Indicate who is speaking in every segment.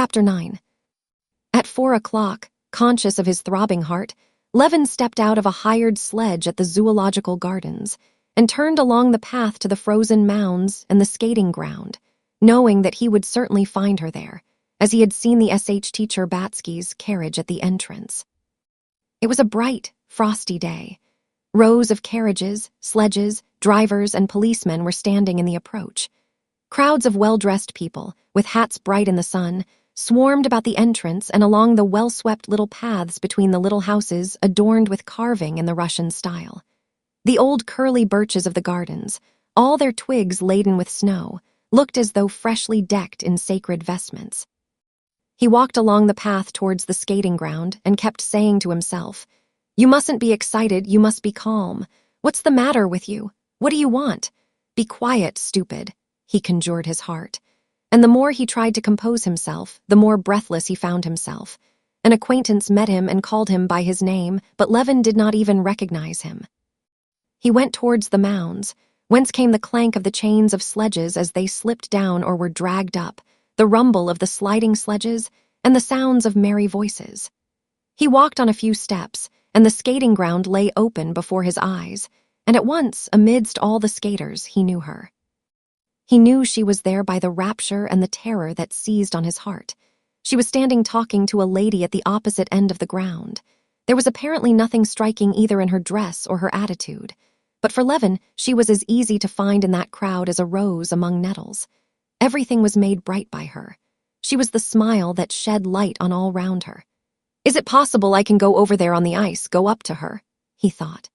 Speaker 1: Chapter 9. At 4 o'clock, conscious of his throbbing heart, Levin stepped out of a hired sledge at the zoological gardens and turned along the path to the frozen mounds and the skating ground, knowing that he would certainly find her there, as he had seen the SH teacher Batsky's carriage at the entrance. It was a bright, frosty day. Rows of carriages, sledges, drivers, and policemen were standing in the approach. Crowds of well-dressed people, with hats bright in the sun, swarmed about the entrance and along the well-swept little paths between the little houses adorned with carving in the Russian style. The old curly birches of the gardens, all their twigs laden with snow, looked as though freshly decked in sacred vestments. He walked along the path towards the skating ground and kept saying to himself, "You mustn't be excited, you must be calm. What's the matter with you? What do you want? Be quiet, stupid," he conjured his heart. And the more he tried to compose himself, the more breathless he found himself. An acquaintance met him and called him by his name, but Levin did not even recognize him. He went towards the mounds, whence came the clank of the chains of sledges as they slipped down or were dragged up, the rumble of the sliding sledges, and the sounds of merry voices. He walked on a few steps, and the skating ground lay open before his eyes, and at once, amidst all the skaters, he knew her. He knew she was there by the rapture and the terror that seized on his heart. She was standing talking to a lady at the opposite end of the ground. There was apparently nothing striking either in her dress or her attitude. But for Levin, she was as easy to find in that crowd as a rose among nettles. Everything was made bright by her. She was the smile that shed light on all round her. "Is it possible I can go over there on the ice, go up to her?" he thought.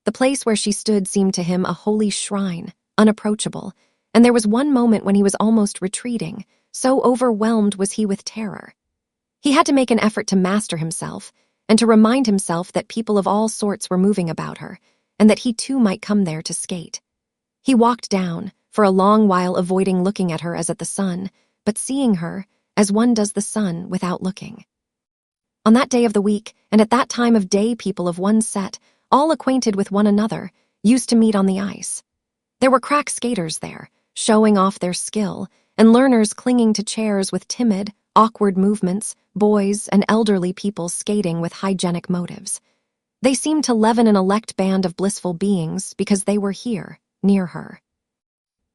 Speaker 1: The place where she stood seemed to him a holy shrine, unapproachable, and there was one moment when he was almost retreating, so overwhelmed was he with terror. He had to make an effort to master himself, and to remind himself that people of all sorts were moving about her, and that he too might come there to skate. He walked down, for a long while avoiding looking at her as at the sun, but seeing her, as one does the sun, without looking. On that day of the week, and at that time of day, people of one set, all acquainted with one another, used to meet on the ice. There were crack skaters there, showing off their skill, and learners clinging to chairs with timid, awkward movements, boys and elderly people skating with hygienic motives. They seemed to Levin an elect band of blissful beings because they were here, near her.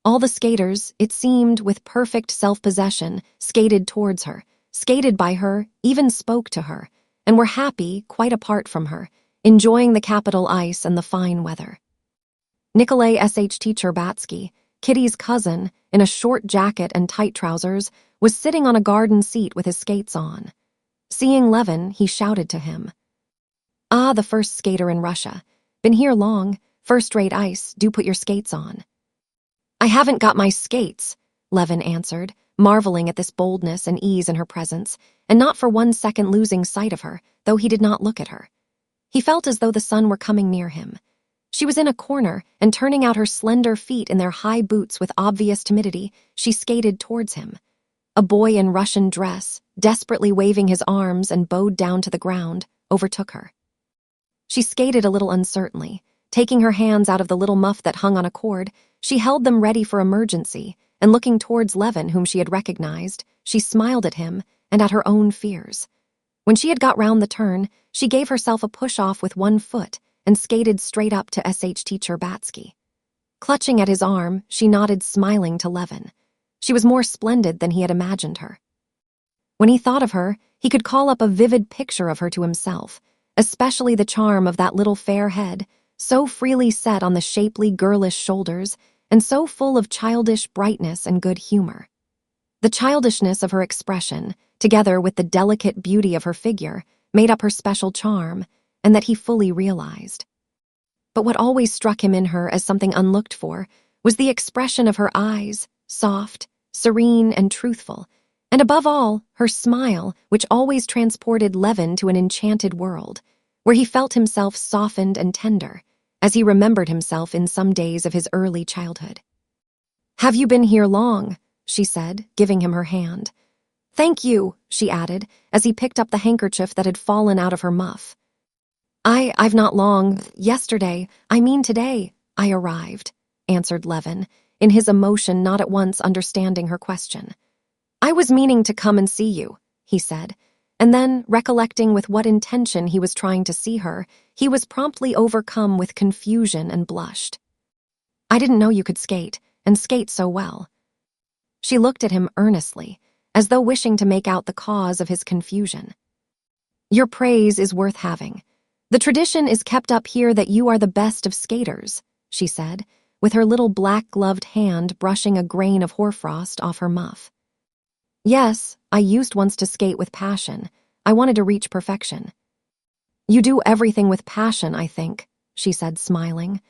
Speaker 1: All the skaters, it seemed, with perfect self-possession, skated towards her, skated by her, even spoke to her, and were happy, quite apart from her, enjoying the capital ice and the fine weather. Nikolai SH teacher Batsky, Kitty's cousin, in a short jacket and tight trousers, was sitting on a garden seat with his skates on. Seeing Levin, he shouted to him, "Ah, the first skater in Russia. Been here long, first-rate ice, do put your skates on." "I haven't got my skates," Levin answered, marveling at this boldness and ease in her presence, and not for 1 second losing sight of her, though he did not look at her. He felt as though the sun were coming near him. She was in a corner, and turning out her slender feet in their high boots with obvious timidity, she skated towards him. A boy in Russian dress, desperately waving his arms and bowed down to the ground, overtook her. She skated a little uncertainly. Taking her hands out of the little muff that hung on a cord, she held them ready for emergency, and looking towards Levin, whom she had recognized, she smiled at him and at her own fears. When she had got round the turn, she gave herself a push-off with one foot and skated straight up to SH teacher Batsky. Clutching at his arm, she nodded smiling to Levin. She was more splendid than he had imagined her. When he thought of her, he could call up a vivid picture of her to himself, especially the charm of that little fair head, so freely set on the shapely, girlish shoulders, and so full of childish brightness and good humor. The childishness of her expression, together with the delicate beauty of her figure, made up her special charm, and that he fully realized. But what always struck him in her as something unlooked for was the expression of her eyes, soft, serene, and truthful, and above all, her smile, which always transported Levin to an enchanted world, where he felt himself softened and tender, as he remembered himself in some days of his early childhood. "Have you been here long?" she said, giving him her hand. "Thank you," she added, as he picked up the handkerchief that had fallen out of her muff. I've not long, yesterday, I mean today, I arrived," answered Levin, in his emotion not at once understanding her question. I was meaning to come and see you, he said, and then, recollecting with what intention he was trying to see her, he was promptly overcome with confusion and blushed. I didn't know you could skate, and skate so well. She looked at him earnestly, as though wishing to make out the cause of his confusion. Your praise is worth having. The tradition is kept up here that you are the best of skaters, she said, with her little black-gloved hand brushing a grain of hoarfrost off her muff. Yes, I used once to skate with passion. I wanted to reach perfection. You do everything with passion, I think, she said, smiling.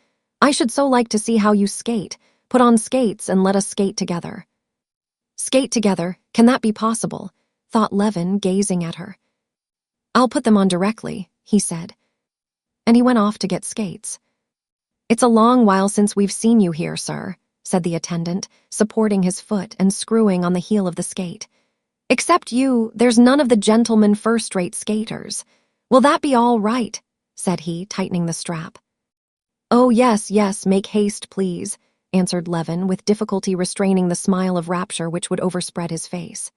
Speaker 1: I should so like to see how you skate. Put on skates and let us skate together. Skate together, can that be possible? Thought Levin, gazing at her. I'll put them on directly, he said. And he went off to get skates. It's a long while since we've seen you here, sir, said the attendant, supporting his foot and screwing on the heel of the skate. Except you, there's none of the gentlemen first-rate skaters. Will that be all right? Said he, tightening the strap. Oh, yes, make haste, please, answered Levin, with difficulty restraining the smile of rapture which would overspread his face.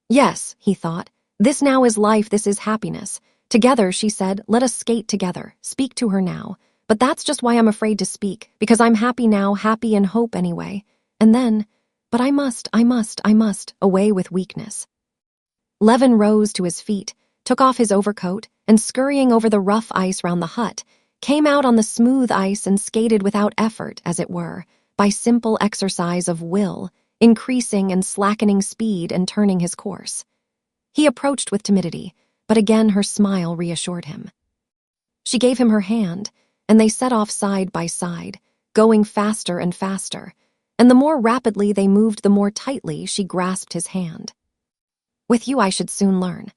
Speaker 1: Yes, he thought, this now is life, this is happiness. Together, she said, let us skate together, speak to her now. But that's just why I'm afraid to speak, because I'm happy now, happy in hope anyway. And then, but I must, away with weakness. Levin rose to his feet, took off his overcoat, and scurrying over the rough ice round the hut, came out on the smooth ice and skated without effort, as it were, by simple exercise of will, increasing and slackening speed and turning his course. He approached with timidity, but again her smile reassured him. She gave him her hand, and they set off side by side, going faster and faster, and the more rapidly they moved, the more tightly she grasped his hand. With you I should soon learn.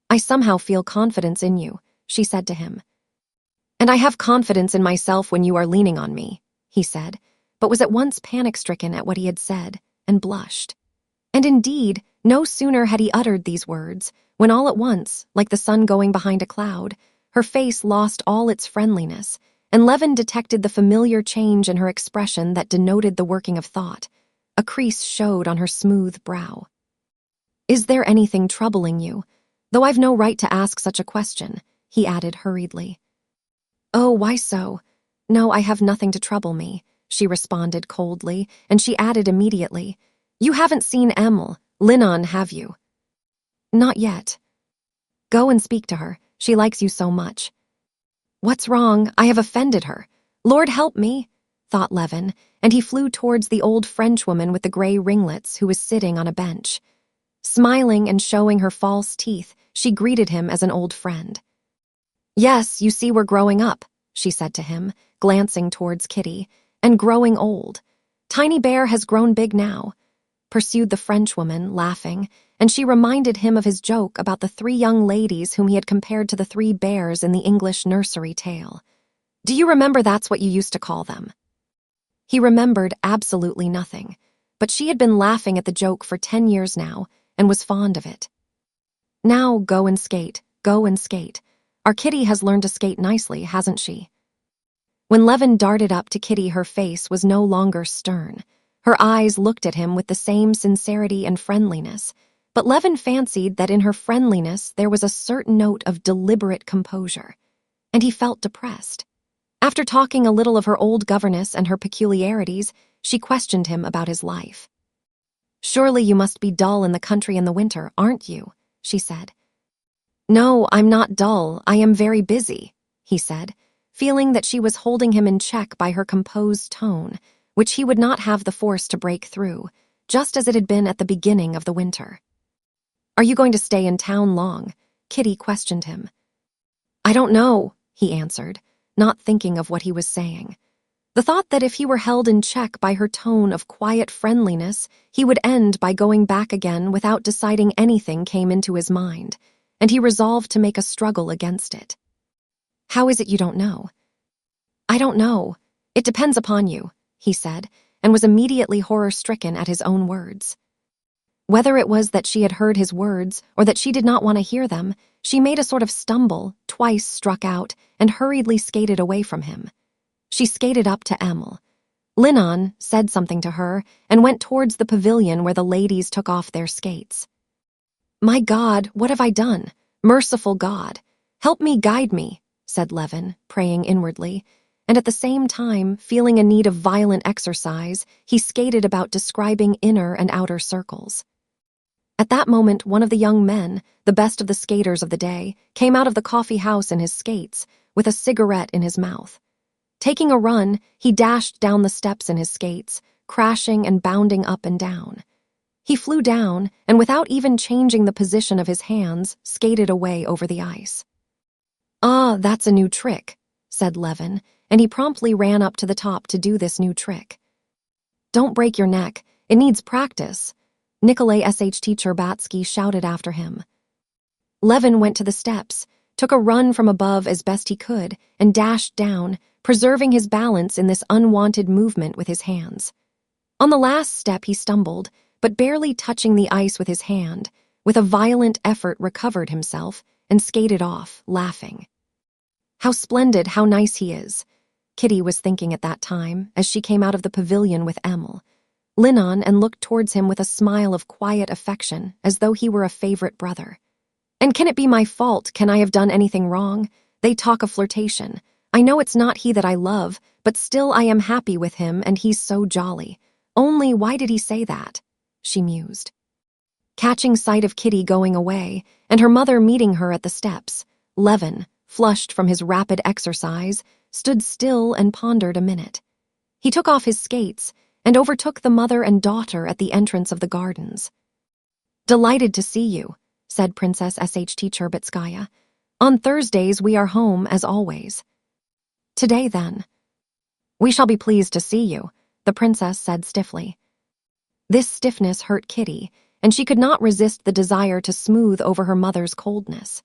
Speaker 1: I somehow feel confidence in you, she said to him. And I have confidence in myself when you are leaning on me, he said, but was at once panic-stricken at what he had said, and blushed. And indeed, no sooner had he uttered these words, when all at once, like the sun going behind a cloud, her face lost all its friendliness, and Levin detected the familiar change in her expression that denoted the working of thought. A crease showed on her smooth brow. Is there anything troubling you? Though I've no right to ask such a question, he added hurriedly. Oh, why so? No, I have nothing to trouble me, she responded coldly, and she added immediately, You haven't seen Emil, Linon, have you? Not yet. Go and speak to her, she likes you so much. What's wrong? I have offended her. Lord help me, thought Levin, and he flew towards the old Frenchwoman with the gray ringlets who was sitting on a bench. Smiling and showing her false teeth, she greeted him as an old friend. Yes, you see we're growing up, she said to him, glancing towards Kitty, and growing old. Tiny Bear has grown big now, pursued the Frenchwoman, laughing, and she reminded him of his joke about the 3 young ladies whom he had compared to the 3 bears in the English nursery tale. Do you remember that's what you used to call them? He remembered absolutely nothing, but she had been laughing at the joke for 10 years now, and was fond of it. Now go and skate, go and skate. Our Kitty has learned to skate nicely, hasn't she? When Levin darted up to Kitty, her face was no longer stern. Her eyes looked at him with the same sincerity and friendliness, but Levin fancied that in her friendliness there was a certain note of deliberate composure, and he felt depressed. After talking a little of her old governess and her peculiarities, she questioned him about his life. Surely you must be dull in the country in the winter, aren't you? She said. No, I'm not dull, I am very busy, he said, feeling that she was holding him in check by her composed tone, which he would not have the force to break through, just as it had been at the beginning of the winter. Are you going to stay in town long? Kitty questioned him. I don't know, he answered, not thinking of what he was saying. The thought that if he were held in check by her tone of quiet friendliness, he would end by going back again without deciding anything came into his mind, and he resolved to make a struggle against it. How is it you don't know? I don't know. It depends upon you, he said, and was immediately horror-stricken at his own words. Whether it was that she had heard his words or that she did not want to hear them, she made a sort of stumble, twice struck out, and hurriedly skated away from him. She skated up to Emil. Linon said something to her and went towards the pavilion where the ladies took off their skates. "My God, what have I done? Merciful God, help me, guide me," said Levin, praying inwardly, and at the same time, feeling a need of violent exercise, he skated about describing inner and outer circles. At that moment, one of the young men, the best of the skaters of the day, came out of the coffee house in his skates, with a cigarette in his mouth. Taking a run, he dashed down the steps in his skates, crashing and bounding up and down. He flew down, and without even changing the position of his hands, skated away over the ice. "Ah, that's a new trick," said Levin, and he promptly ran up to the top to do this new trick. "Don't break your neck, it needs practice," Nikolai SHT Cherbatsky shouted after him. Levin went to the steps, took a run from above as best he could, and dashed down, preserving his balance in this unwanted movement with his hands. On the last step he stumbled, but barely touching the ice with his hand, with a violent effort recovered himself and skated off, laughing. "How splendid, how nice he is," Kitty was thinking at that time as she came out of the pavilion with Emil. Linon and looked towards him with a smile of quiet affection, as though he were a favorite brother. "And can it be my fault? Can I have done anything wrong? They talk of flirtation. I know it's not he that I love, but still I am happy with him and he's so jolly. Only why did he say that?" she mused. Catching sight of Kitty going away, and her mother meeting her at the steps, Levin, flushed from his rapid exercise, stood still and pondered a minute. He took off his skates and overtook the mother and daughter at the entrance of the gardens. "Delighted to see you," said Princess SHT Cherbatskaya. "On Thursdays we are home, as always." "Today, then." "We shall be pleased to see you," the princess said stiffly. This stiffness hurt Kitty, and she could not resist the desire to smooth over her mother's coldness.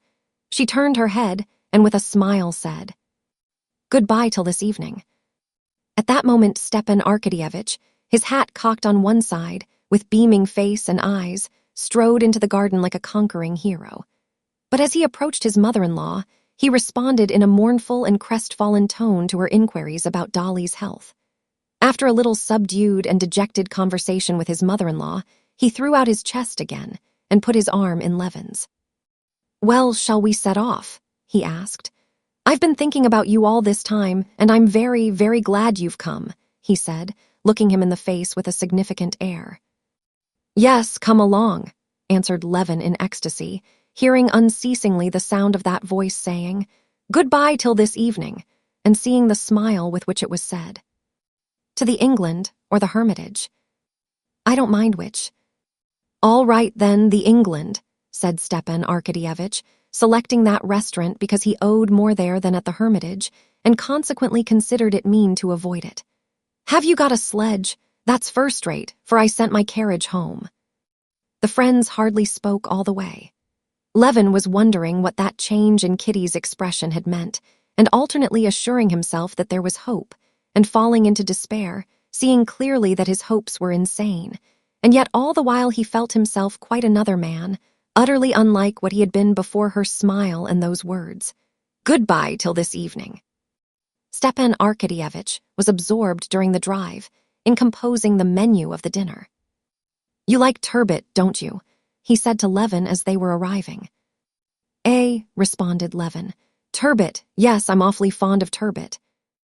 Speaker 1: She turned her head and with a smile said, "Goodbye till this evening." At that moment Stepan Arkadyevitch, his hat cocked on one side, with beaming face and eyes, strode into the garden like a conquering hero. But as he approached his mother-in-law, he responded in a mournful and crestfallen tone to her inquiries about Dolly's health. After a little subdued and dejected conversation with his mother-in-law, he threw out his chest again and put his arm in Levin's. "Well, shall we set off?" he asked. "I've been thinking about you all this time, and I'm very, very glad you've come," he said, looking him in the face with a significant air. "Yes, come along," answered Levin in ecstasy, hearing unceasingly the sound of that voice saying, "Goodbye till this evening," and seeing the smile with which it was said. "To the England or the Hermitage?" "I don't mind which." "All right, then, the England," said Stepan Arkadyevitch, selecting that restaurant because he owed more there than at the Hermitage, and consequently considered it mean to avoid it. "Have you got a sledge? That's first-rate, for I sent my carriage home." The friends hardly spoke all the way. Levin was wondering what that change in Kitty's expression had meant, and alternately assuring himself that there was hope, and falling into despair, seeing clearly that his hopes were insane, and yet all the while he felt himself quite another man, utterly unlike what he had been before her smile and those words. "Goodbye till this evening." Stepan Arkadyevitch was absorbed during the drive in composing the menu of the dinner. "You like turbot, don't you?" he said to Levin as they were arriving. "Eh," responded Levin. "Turbot, yes, I'm awfully fond of turbot."